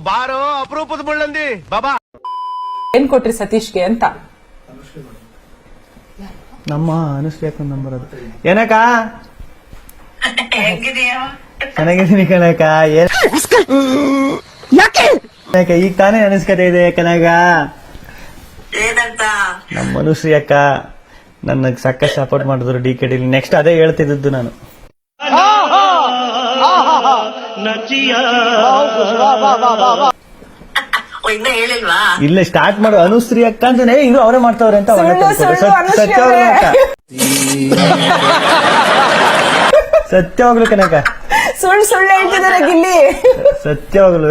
ಬಾರೋ ಅಪರೂಪದ ಮುಳ್ಳಂದಿ ಬಾಬಾ ಏನ್ ಕೊಟ್ರಿ ಸತೀಶ್ಗೆ ಅಂತ ನಮ್ಮ ಅನುಶ್ರೀ ಅಕ್ಕ ನಂಬರ್ ಅದು. ಏನಕ್ಕ ಚೆನ್ನಾಗಿದ್ದೀನಿ ಕನಕ. ಈಗ ತಾನೇ ಅನಿಸ್ಕತೆ ಇದೆ ಕನಕ. ನಮ್ಮ ಅನುಶ್ರೀ ಅಕ್ಕ ನನ್ನ ಸಕ್ಕ ಸಪೋರ್ಟ್ ಮಾಡಿದ್ರು DKD. ನೆಕ್ಸ್ಟ್ ಅದೇ ಹೇಳ್ತಿದ್ದು ನಾನು. ಇಲ್ಲ ಸ್ಟಾರ್ಟ್ ಮಾಡು ಅನುಶ್ರೀ ಅಕ್ಕ ಅಂತಾನೆ ಇದು ಅವರೇ ಮಾಡ್ತಾವ್ರೆ ಅಂತ ಸತ್ಯವಾಗ್ಲು ಕನಕ. ಸುಳ್ಳು ಹೇಳ್ತಿದಾರೆ ಗಿಲ್ಲಿ. ಸತ್ಯವಾಗ್ಲು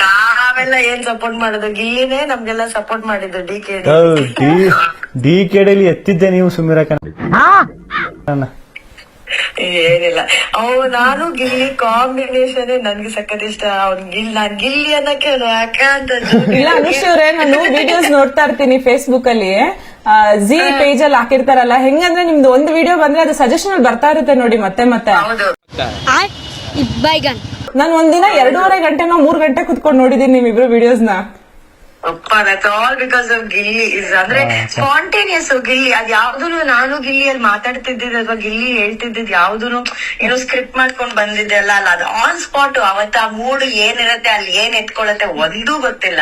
ನಾವೆಲ್ಲ ಏನ್ ಸಪೋರ್ಟ್ ಮಾಡೋದು, ಗಿಲ್ಲಿನೇ ನಮ್ಗೆಲ್ಲ ಸಪೋರ್ಟ್ ಮಾಡಿದ್ದು DKD ಎತ್ತಿದ್ದೆ ನೀವು ಸುಮ್ಮಿರಕ್ಕ. ಏನಿಲ್ಲ ನಾನು ಗಿಲ್ಲಿ ಕಾಂಬಿನೇಷನ್ ನನ್ಗೆ ಸಖತ್ ಇಷ್ಟ. ಅವ್ನ್ ನಾನ್ ಗಿಲ್ಲಿ ಅನ್ನಕ್ಕೆ ಯಾಕ ಅಂತ. ಇಲ್ಲ ಅನುಶ್ರೀ ಅವ್ರೆ, ನಾನು ವಿಡಿಯೋಸ್ ನೋಡ್ತಾ ಇರ್ತೀನಿ ಫೇಸ್ಬುಕ್ ಅಲ್ಲಿ, ಜಿ ಪೇಜ್ ಅಲ್ಲಿ ಹಾಕಿರ್ತಾರಲ್ಲ. ಹೆಂಗಂದ್ರೆ ನಿಮ್ದು ಒಂದು ವಿಡಿಯೋ ಬಂದ್ರೆ ಅದು ಸಜೆಷನ್ ಅಲ್ಲಿ ಬರ್ತಾ ಇರುತ್ತೆ ನೋಡಿ ಮತ್ತೆ ಮತ್ತೆ. ನಾನು ಒಂದಿನ 2.5 ಗಂಟೆನೋ 3 ಗಂಟೆ ಕುತ್ಕೊಂಡು ನೋಡಿದೀನಿ ನಿಮ್ಮಿಬ್ರು ವಿಡಿಯೋಸ್ ನ. that's all because of Gilli ಅಂದ್ರೆ ಸ್ಪಾಂಟೇನಿಯಸ್ ಗಿಲ್ಲಿ. ಅದ್ ಯಾವ್ದೂನು ನಾನು ಗಿಲ್ಲಿಯಲ್ಲಿ ಮಾತಾಡ್ತಿದ್ದಿದ್ದು ಅಥವಾ ಗಿಲ್ಲಿ ಹೇಳ್ತಿದ್ದಿದ್ ಯಾವ್ದೂನು ಏನೋ ಸ್ಕ್ರಿಪ್ಟ್ ಮಾಡ್ಕೊಂಡ್ ಬಂದಿದ್ದೆ ಅಲ್ಲ. ಅದು ಆನ್ ಸ್ಪಾಟ್. ಅವತ್ತ ಆ ಮೂಡ್ ಏನಿರತ್ತೆ, ಅಲ್ಲಿ ಏನ್ ಎತ್ಕೊಳತ್ತೆ ಒಂದೂ ಗೊತ್ತಿಲ್ಲ.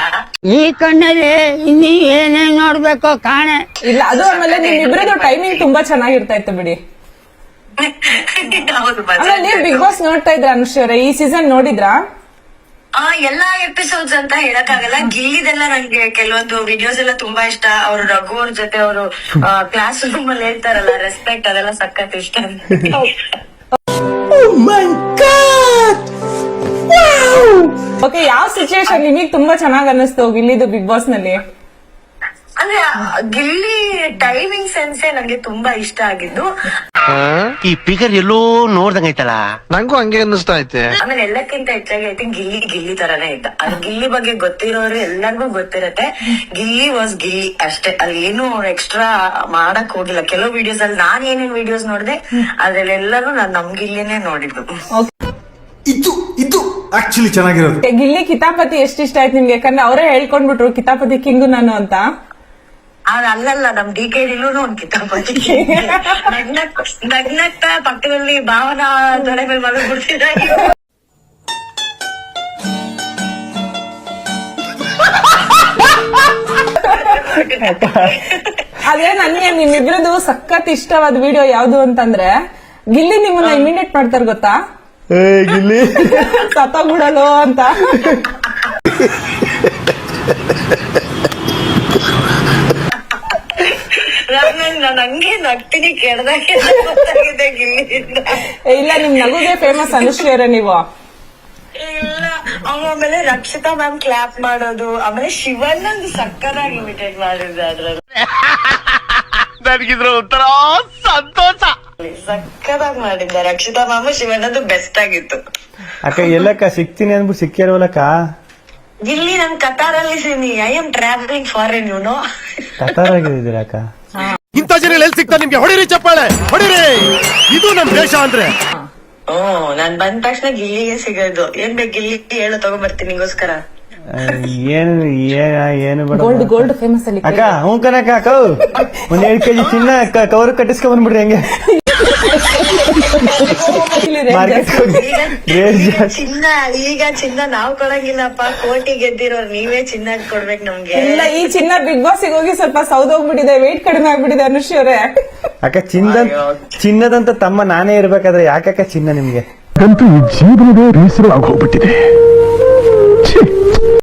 ಈ ಕಣ್ಣಲ್ಲಿ ಇನ್ನೀ ಏನೇನ್ ನೋಡ್ಬೇಕೋ ಕಾಣೆ ಇಲ್ಲ ಅದು. ಆಮೇಲೆ ನಿಮ್ಮಿಬ್ರದ್ದು ಟೈಮಿಂಗ್ ತುಂಬಾ ಚೆನ್ನಾಗಿರ್ತಾ ಇತ್ತು ಬಿಡಿ. ಹೌದು. ನೀವು ಬಿಗ್ ಬಾಸ್ ನೋಡ್ತಾ ಇದ್ರ ಅನುಶ್ರೀ ಅವರೇ? ಈ ಸೀಸನ್ ನೋಡಿದ್ರಾ? ಎಲ್ಲಾ ಎಪಿಸೋಡ್ಸ್ ಅಂತ ಹೇಳಕ್ಕಾಗಲ್ಲ. ಗಿಲ್ಲಿದೆಲ್ಲ ನಂಗೆ ಕೆಲವೊಂದು ವಿಡಿಯೋಸ್ ಎಲ್ಲ ತುಂಬಾ ಇಷ್ಟ. ಅವ್ರು ರಘು ಅವ್ರ ಜೊತೆ ಅವರು ಕ್ಲಾಸ್ ರೂಮ್ ಅಲ್ಲಿ ಹೇಳ್ತಾರಲ್ಲ ರೆಸ್ಪೆಕ್ಟ್, ಅದೆಲ್ಲ ಸಖತ್ ಇಷ್ಟ. ಓಕೆ, ಯಾವ ಸಿಚುಯೇಷನ್ ನಿಮಗ್ ತುಂಬಾ ಚೆನ್ನಾಗ್ ಅನ್ನಿಸ್ತು ಗಿಲ್ಲಿದು ಬಿಗ್ ಬಾಸ್ ನಲ್ಲಿ? ಅಂದ್ರೆ ಗಿಲ್ಲಿ ಟೈಮಿಂಗ್ ಸೆನ್ಸೇ ನಂಗೆ ತುಂಬಾ ಇಷ್ಟ ಆಗಿದ್ದು. ಈ ಫಿಗರ್ ಎಲ್ಲೋ ನೋಡ್ದಂಗೈತಲ್ಲ, ನಂಗೂ ಹಂಗೆ ಅನ್ನಿಸ್ತಾ ಐತೆ. ಆಮೇಲೆ ಎಲ್ಲಕ್ಕಿಂತ ಹೆಚ್ಚಾಗಿ ಐ ಥಿಂಕ್ ಗಿಲ್ಲಿ ತರಾನೇ ಇದ್ದ. ಅದು ಗಿಲ್ಲಿ ಬಗ್ಗೆ ಗೊತ್ತಿರೋರು ಎಲ್ಲರಿಗೂ ಗೊತ್ತಿರತ್ತೆ. ಗಿಲ್ಲಿ ವಾಸ್ ಗಿಲ್ಲಿ ಅಷ್ಟೇ. ಅಲ್ಲಿ ಏನು ಎಕ್ಸ್ಟ್ರಾ ಮಾಡಕ್ ಹೋಗಿಲ್ಲ. ಕೆಲವು ವಿಡಿಯೋಸ್ ಅಲ್ಲಿ ನಾನ್ ಏನೇನ್ ವಿಡಿಯೋಸ್ ನೋಡಿದೆ ಅದ್ರಲ್ಲೆಲ್ಲರೂ ನಾನ್ ನಮ್ ಗಿಲ್ಲಿನೇ ನೋಡಿದ್ದು. ಇದು ಆಕ್ಚುಲಿ ಚೆನ್ನಾಗಿರೋದು. ಗಿಲ್ಲಿ ಕಿತಾಪತಿ ಎಷ್ಟು ಇಷ್ಟ ಆಯ್ತು ನಿಮ್ಗೆ? ಯಾಕಂದ್ರೆ ಅವರೇ ಹೇಳ್ಕೊಂಡ್ಬಿಟ್ರು ಕಿತಾಪತಿ ಕಿಂಗು ನಾನು ಅಂತ. ಅಲ್ಲಲ್ಲ, ನಮ್ DKDಲೂ ಒಂದ್ ಕಿತಾಪತಿ. ನಗ್ನಗ್ತಾ ಪಕ್ಕದಲ್ಲಿ ಭಾವನಾ ತೊಡೆ ಮೇಲೆ ಮಲಗ್ಬಿಡ್ತಿದ್ದ. ಅದೇ ನನಗೆ ನಿಮ್ಮಿಬ್ರದ್ದು ಸಖತ್ ಇಷ್ಟವಾದ ವಿಡಿಯೋ ಯಾವ್ದು ಅಂತಂದ್ರೆ, ಗಿಲ್ಲಿ ನಿಮ್ಮನ್ನ ಇಮಿಡಿಯೇಟ್ ಮಾಡ್ತಾರ ಗೊತ್ತಾ? ಗಿಲ್ಲಿ ಸತ್ತೋಗ್ಬಿಡಲು ಅಂತ. ನಾನು ಹಂಗೆ ನಗ್ತೀನಿ ಕೆಡ್ದಾಗೆ ಗೊತ್ತಾಗಿದೆ ಗಿಲ್ಲಿಯಿಂದ. ಇಲ್ಲ, ನಿಮ್ ನಗುಗೆ ಫೇಮಸ್ ಅನುಶ್ರೀ ಅವರೇ ನೀವು. ಇಲ್ಲ, ಆಮೇಲೆ ರಕ್ಷಿತಾ ಮ್ಯಾಮ್ ಕ್ಲಾಪ್ ಮಾಡೋದು, ಆಮೇಲೆ ಶಿವಣ್ಣಂದು ಸಕ್ಕತ್ತಾಗಿ ಇಮಿಟೇಟ್ ಮಾಡಿದ್ದೆ ಅದ್ರಲ್ಲಿ. ನನಗಿದ್ರ ಒಂಥರ ಸಂತೋಷ. ಸಕ್ಕತ್ತಾಗಿ ಮಾಡಿದ್ದೆ ರಕ್ಷಿತಾ ಮ್ಯಾಮ್. ಶಿವಣ್ಣದು ಬೆಸ್ಟ್ ಆಗಿತ್ತು. ಅಕ್ಕ ಎಲ್ಲಕ್ಕ ಸಿಗ್ತೀನಿ ಅಂದ್ಬಿಟ್ಟು ಸಿಕ್ಕಿರವಲ್ಲಕ್ಕ. ಗಿಲ್ಲಿ ನನ್ ಕತಾರಲ್ಲಿ ಸಿನಿ. I am travelling foreign you know. Qatar ಆಗಿದ್ದೀರಾ ಅಕ್ಕ? ಇಂಥ ಜನ ಎಲ್ಲಿ ಸಿಗ್ತಾ ನಿಮ್ಗೆ? ಹೊಡಿರಿ ಚಪ್ಪಾಳೆ ಹೊಡಿರಿ, ಇದು ನಮ್ ದೇಶ ಅಂದ್ರೆ. ನಾನ್ ಬಂದ ತಕ್ಷಣ ಗಿಲ್ಲಿಗೆ ಸಿಗೋದು. ಏನ್ ಬೇಕು ಗಿಲ್ಲಿ ಹೇಳು, ತಗೊಂಡ್ಬರ್ತೀನಿ ನಿಗೋಸ್ಕರ. ಏನು ಗೋಲ್ಡ್ ಫೇಮಸ್ ಅಲ್ಲಿ ಅಕ್ಕ. ಹ್ಞೂ ಕನಕ ಅಕ್ಕ, ಒಂದ್ 2 kg ಚಿನ್ನ ಕವರ್ ಕಟ್ಟಿಸ್ಕೊಂಡ್ ಬಂದ್ಬಿಡ್ರಿ ಹಂಗೆ. ಚಿನ್ನ ನಾವ್ ಕೊಡಂಗಿಲ್ಲಪ್ಪ. ಕೋಟಿ ಗೆದ್ದಿರೋರು ನೀವೇ ಚಿನ್ನ ಕೊಡ್ಬೇಕು ನಮ್ಗೆ. ಇಲ್ಲ, ಈ ಚಿನ್ನ ಬಿಗ್ ಬಾಸ್ ಹೋಗಿ ಸ್ವಲ್ಪ ಸೌದೋಗ್ಬಿಟ್ಟಿದೆ, ವೆಯ್ಟ್ ಕಡಿಮೆ ಆಗ್ಬಿಟ್ಟಿದೆ ಅನುಶ್ರೀ ಅವರೇ. ಅಕ್ಕ ಚಿನ್ನದಂತ ತಮ್ಮ ನಾನೇ ಇರ್ಬೇಕಾದ್ರೆ ಯಾಕಕ್ಕ ಚಿನ್ನ ನಿಮ್ಗೆ? ಅಂತೂ ಈ ಜೀವನವೇ ಬೇಸರ ಆಗೋಗ್ಬಿಟ್ಟಿದೆ.